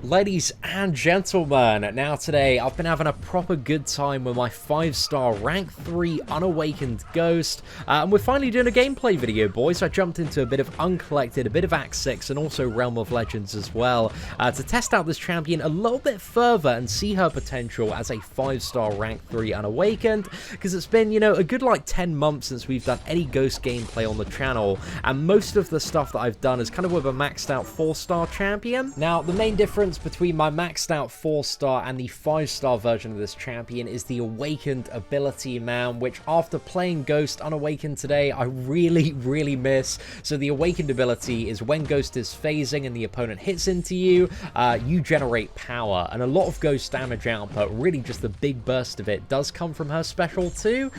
Ladies and gentlemen, now today I've been having a proper good time with my 5-star rank 3 Unawakened Ghost, and we're finally doing a gameplay video, boys. I jumped into a bit of Uncollected, a bit of Act 6, and also Realm of Legends as well, to test out this champion a little bit further and see her potential as a 5-star rank 3 Unawakened, because it's been, a good like 10 months since we've done any Ghost gameplay on the channel, and most of the stuff that I've done is kind of with a maxed out 4-star champion. Now, the main difference between my maxed out 4-star and the 5-star version of this champion is the Awakened ability, man, which after playing Ghost Unawakened today, I really miss. So the Awakened ability is when Ghost is phasing and the opponent hits into you, you generate power, and a lot of Ghost damage output, really just the big burst of it, does come from her special 2.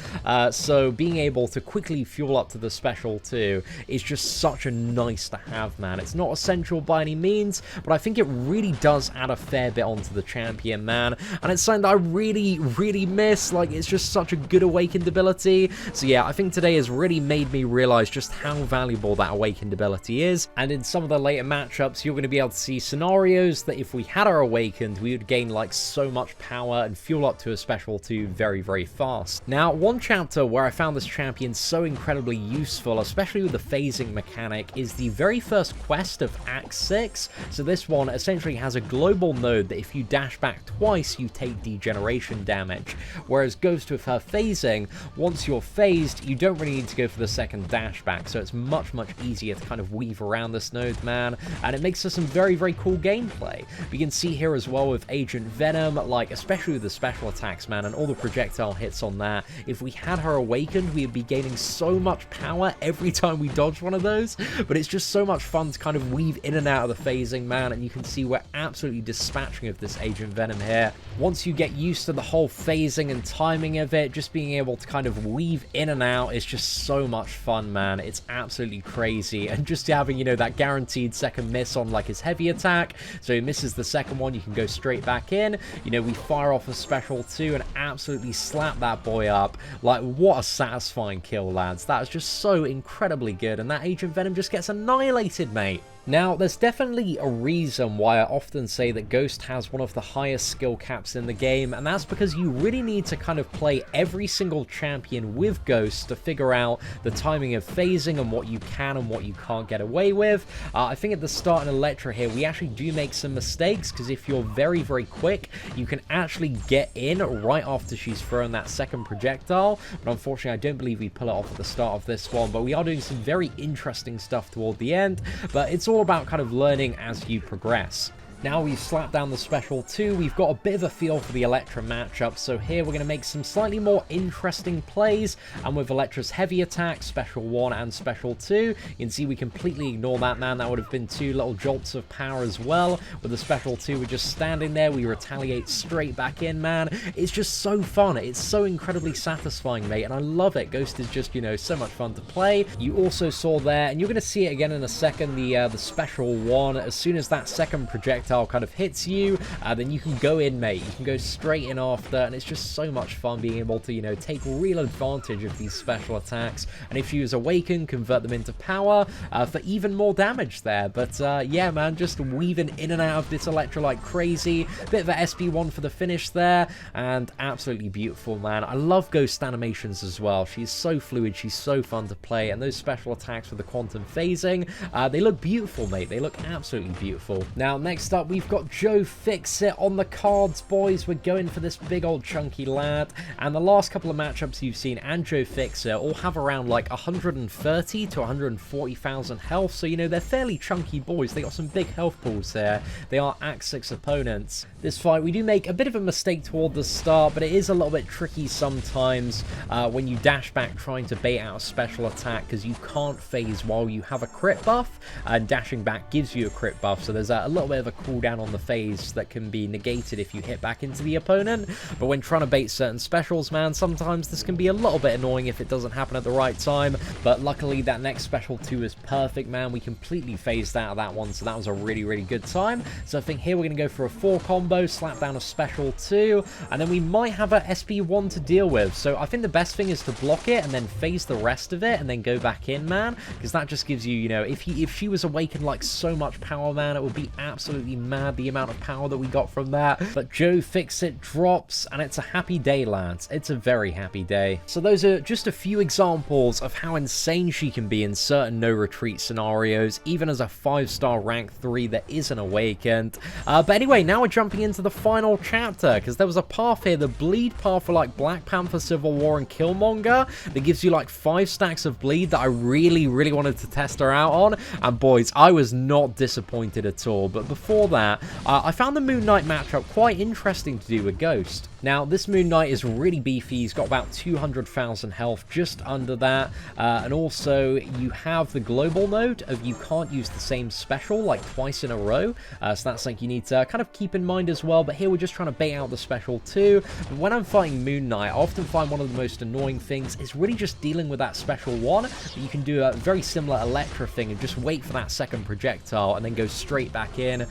So being able to quickly fuel up to the special 2 is just such a nice to have, man. It's not essential by any means, but I think it really does add a fair bit onto the champion, man, and it's something that I really miss. Like, it's just such a good Awakened ability. So yeah, I think today has really made me realize just how valuable that Awakened ability is, and in some of the later matchups you're going to be able to see scenarios that if we had our Awakened, we would gain like so much power and fuel up to a special 2 very fast. Now, one chapter where I found this champion so incredibly useful, especially with the phasing mechanic, is the very first quest of Act 6. So this one essentially has a global node that if you dash back twice, you take degeneration damage. Whereas Ghost with her phasing, once you're phased, you don't really need to go for the second dash back. So it's much easier to kind of weave around this node, man. And it makes for some very cool gameplay. We can see here as well with Agent Venom, like especially with the special attacks, man, and all the projectile hits on that. If we had her Awakened, we'd be gaining so much power every time we dodge one of those. But it's just so much fun to kind of weave in and out of the phasing, man. And you can see we're absolutely dispatching of this Agent Venom here. Once you get used to the whole phasing and timing of it, just being able to kind of weave in and out is just so much fun, man. It's absolutely crazy. And just having, that guaranteed second miss on like his heavy attack, so he misses the second one, you can go straight back in. We fire off a special 2 and absolutely slap that boy up. Like, what a satisfying kill, lads. That is just so incredibly good, and that Agent Venom just gets annihilated, mate. Now, there's definitely a reason why I often say that Ghost has one of the highest skill caps in the game, and that's because you really need to kind of play every single champion with Ghost to figure out the timing of phasing and what you can and what you can't get away with. I think at the start in Electra here, we actually do make some mistakes, because if you're very quick, you can actually get in right after she's thrown that second projectile, but unfortunately I don't believe we pull it off at the start of this one. But we are doing some very interesting stuff toward the end, but it's all about kind of learning as you progress. Now we've slapped down the special 2, we've got a bit of a feel for the Electra matchup, so here we're going to make some slightly more interesting plays, and with Electra's heavy attack, special 1 and special 2, you can see we completely ignore that, man. That would have been 2 little jolts of power as well. With the special 2, we're just standing there, we retaliate straight back in, man. It's just so fun, it's so incredibly satisfying, mate, and I love it. Ghost is just, so much fun to play. You also saw there, and you're going to see it again in a second, the special 1, as soon as that second projectile kind of hits you, then you can go in, mate. You can go straight in after, and it's just so much fun being able to, take real advantage of these special attacks, and if you use Awaken, convert them into power for even more damage there. But yeah, man, just weaving in and out of this Electra like crazy. Bit of a SP1 for the finish there, and absolutely beautiful, man. I love Ghost animations as well. She's so fluid, she's so fun to play, and those special attacks with the quantum phasing, they look beautiful, mate. They look absolutely beautiful. Now, next up, we've got Joe Fixit on the cards, boys. We're going for this big old chunky lad, and the last couple of matchups you've seen and Joe Fixit all have around like 130 to 140,000 health, so they're fairly chunky boys. They got some big health pools there. They are Act 6 opponents. This fight, we do make a bit of a mistake toward the start, but it is a little bit tricky sometimes when you dash back trying to bait out a special attack, because you can't phase while you have a crit buff, and dashing back gives you a crit buff, so there's a little bit of a cooldown on the phase that can be negated if you hit back into the opponent. But when trying to bait certain specials, man, sometimes this can be a little bit annoying if it doesn't happen at the right time. But luckily that next special 2 is perfect, man. We completely phased out of that one, so that was a really good time. So I think here we're going to go for a 4 combo, slap down a special 2, and then we might have a SP1 to deal with. So I think the best thing is to block it and then phase the rest of it and then go back in, man, because that just gives you, if she was awakened like so much power, man, it would be absolutely absolutely mad, the amount of power that we got from that. But Joe Fixit drops, and it's a happy day, lads. It's a very happy day. So those are just a few examples of how insane she can be in certain no-retreat scenarios, even as a 5-star rank 3 that isn't awakened. But anyway, now we're jumping into the final chapter, because there was a path here, the bleed path for like Black Panther, Civil War, and Killmonger, that gives you like 5 stacks of bleed that I really wanted to test her out on. And boys, I was not disappointed at all. But before that, I found the Moon Knight matchup quite interesting to do with Ghost. Now, this Moon Knight is really beefy. He's got about 200,000 health, just under that. And also, you have the global note of you can't use the same special like twice in a row. So that's like you need to kind of keep in mind as well. But here we're just trying to bait out the special too. But when I'm fighting Moon Knight, I often find one of the most annoying things is really just dealing with that special one. But you can do a very similar Electra thing and just wait for that second projectile and then go straight back in.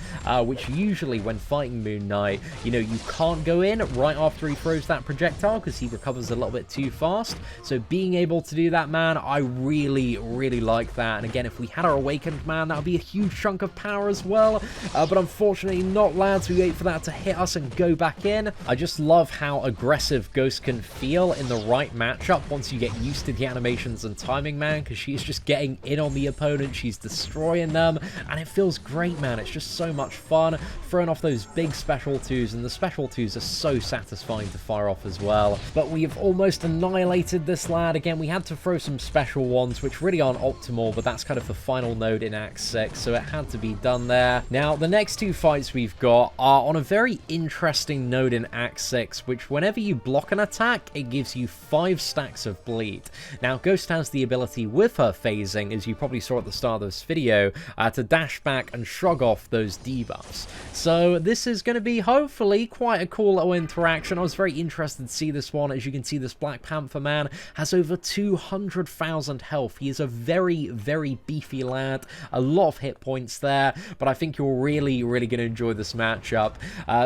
Which usually when fighting Moon Knight, you know, you can't go in right after he throws that projectile because he recovers a little bit too fast. So being able to do that, man, I really like that. And again, if we had our Awakened, man, that would be a huge chunk of power as well. But unfortunately not, lads. We wait for that to hit us and go back in. I just love how aggressive Ghost can feel in the right matchup once you get used to the animations and timing, man, because she's just getting in on the opponent. She's destroying them, and it feels great, man. It's just so much fun throwing off those big special 2s, and the special 2s are so satisfying to fire off as well. But we have almost annihilated this lad. Again, we had to throw some special ones, which really aren't optimal, but that's kind of the final node in Act 6, so it had to be done there. Now, the next 2 fights we've got are on a very interesting node in Act 6, which whenever you block an attack, it gives you 5 stacks of bleed. Now, Ghost has the ability with her phasing, as you probably saw at the start of this video, to dash back and shrug off those debuffs. So this is going to be hopefully quite a cool little interaction. I was very interested to see this one. As you can see, this Black Panther man has over 200,000 health. He is a very beefy lad. A lot of hit points there, but I think you're really going to enjoy this matchup.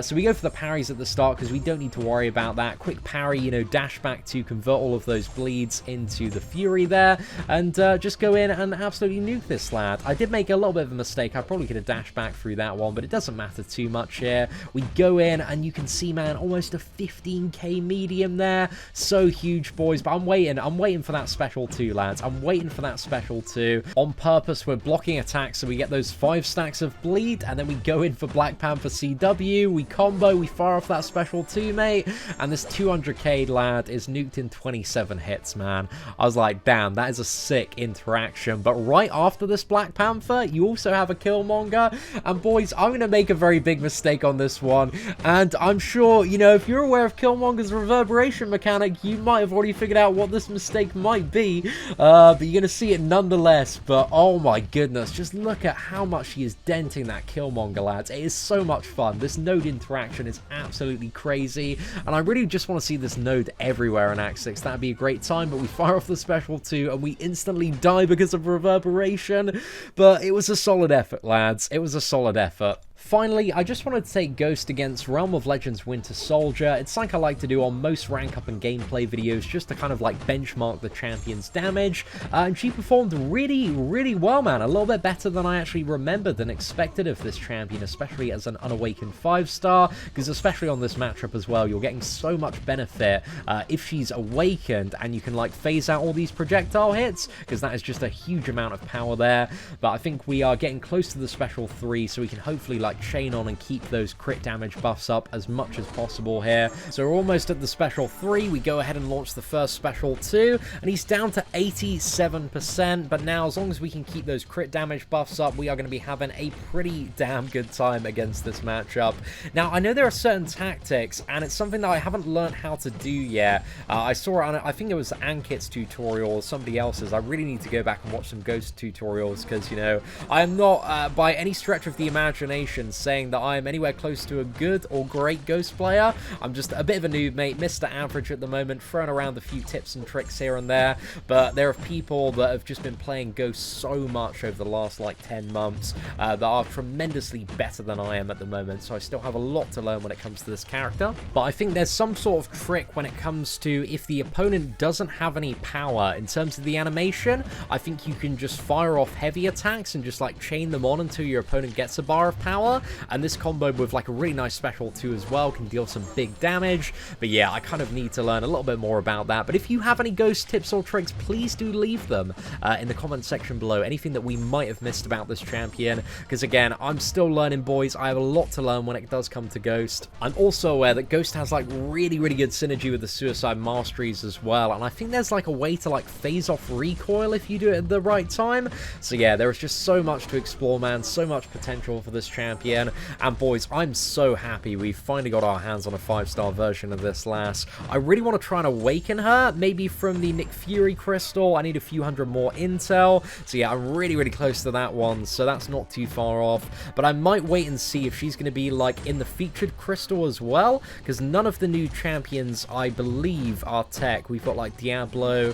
So we go for the parries at the start because we don't need to worry about that. Quick parry, you know, dash back to convert all of those bleeds into the Fury there, and just go in and absolutely nuke this lad. I did make a little bit of a mistake. I probably could have dashed back through that one, but it doesn't matter too much here. We go in, and you can see, man, almost a 15k medium there. So huge, boys, but I'm waiting for that special 2, lads. I'm waiting for that special 2. On purpose, we're blocking attacks, so we get those 5 stacks of bleed, and then we go in for Black Panther CW. We combo, we fire off that special 2, mate, and this 200k lad is nuked in 27 hits, man. I was like, damn, that is a sick interaction. But right after this Black Panther, you also have a Killmonger, and boys, I'm going to make a very big mistake on this one, and I'm sure, you know, if you're aware of Killmonger's reverberation mechanic, you might have already figured out what this mistake might be, but you're going to see it nonetheless. But oh my goodness, just look at how much he is denting that Killmonger, lads. It is so much fun. This node interaction is absolutely crazy, and I really just want to see this node everywhere in Act 6. That'd be a great time, but we fire off the special 2, and we instantly die because of reverberation. But it was a solid effort, lads. It was a solid effort. Finally, I just wanted to take Ghost against Realm of Legends Winter Soldier. It's like I like to do on most rank up and gameplay videos, just to kind of like benchmark the champion's damage. And she performed really well, man. A little bit better than I actually remembered and expected of this champion, especially as an unawakened 5-star, because especially on this matchup as well, you're getting so much benefit if she's awakened, and you can like phase out all these projectile hits, because that is just a huge amount of power there. But I think we are getting close to the special 3, so we can hopefully like chain on and keep those crit damage buffs up as much as possible here. So we're almost at the special 3. We go ahead and launch the first special 2, and he's down to 87%. But now, as long as we can keep those crit damage buffs up, we are going to be having a pretty damn good time against this matchup. Now, I know there are certain tactics, and it's something that I haven't learned how to do yet. I saw it on, I think it was Ankit's tutorial or somebody else's. I really need to go back and watch some Ghost tutorials, because, you know, I am not, by any stretch of the imagination, saying that I am anywhere close to a good or great Ghost player. I'm just a bit of a noob, mate, Mr. Average at the moment, throwing around a few tips and tricks here and there, but there are people that have just been playing Ghost so much over the last, like, 10 months that are tremendously better than I am at the moment, so I still have a lot to learn when it comes to this character. But I think there's some sort of trick when it comes to if the opponent doesn't have any power in terms of the animation. I think you can just fire off heavy attacks and just, like, chain them on until your opponent gets a bar of power. power, and this combo with like a really nice special too as well can deal some big damage. But yeah, I kind of need to learn a little bit more about that. But if you have any Ghost tips or tricks, please do leave them in the comment section below. Anything that we might have missed about this champion, because again, I'm still learning, boys. I have a lot to learn when it does come to Ghost. I'm also aware that Ghost has like really good synergy with the Suicide Masteries as well, and I think there's like a way to like phase off recoil if you do it at the right time. So yeah, there is just so much to explore, man, so much potential for this champion. And boys, I'm so happy we finally got our hands on a 5-star version of this lass. I really want to try and awaken her, maybe from the Nick Fury crystal. I need a few hundred more intel, so yeah, I'm really close to that one, so that's not too far off. But I might wait and see if she's going to be like in the featured crystal as well, because none of the new champions, I believe, are tech. We've got like Diablo,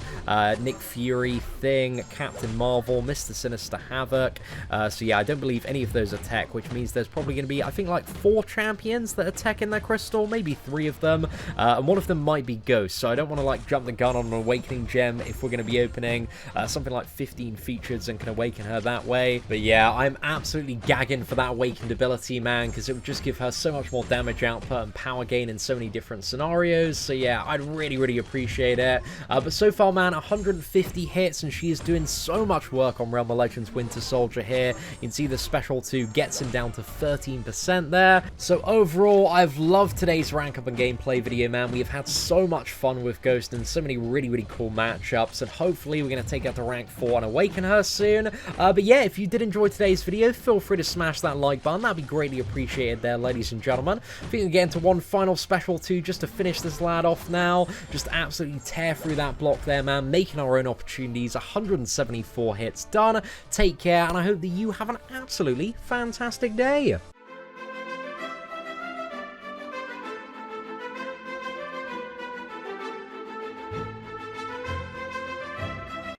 Nick Fury, Thing, Captain Marvel, Mr. Sinister, Havoc. So yeah, I don't believe any of those are tech, which means there's probably going to be, I think, like 4 champions that are tech in their crystal, maybe 3 of them, and one of them might be Ghost. So I don't want to like jump the gun on an awakening gem if we're going to be opening something like 15 features and can awaken her that way. But yeah, I'm absolutely gagging for that awakened ability, man, because it would just give her so much more damage output and power gain in so many different scenarios. So yeah, I'd really appreciate it. But so far, man, 150 hits, and she is doing so much work on Realm of Legends Winter Soldier here. You can see the special 2 gets him down to 13% there. So overall, I've loved today's rank up and gameplay video, man. We have had so much fun with Ghost and so many really cool matchups, and hopefully we're going to take her to rank 4 and awaken her soon. But yeah, if you did enjoy today's video, feel free to smash that like button. That'd be greatly appreciated there, ladies and gentlemen. I think we can get into one final special 2 just to finish this lad off now. Just absolutely tear through that block there, man, making our own opportunities. 174 hits done. Take care, and I hope that you have an absolutely fantastic day.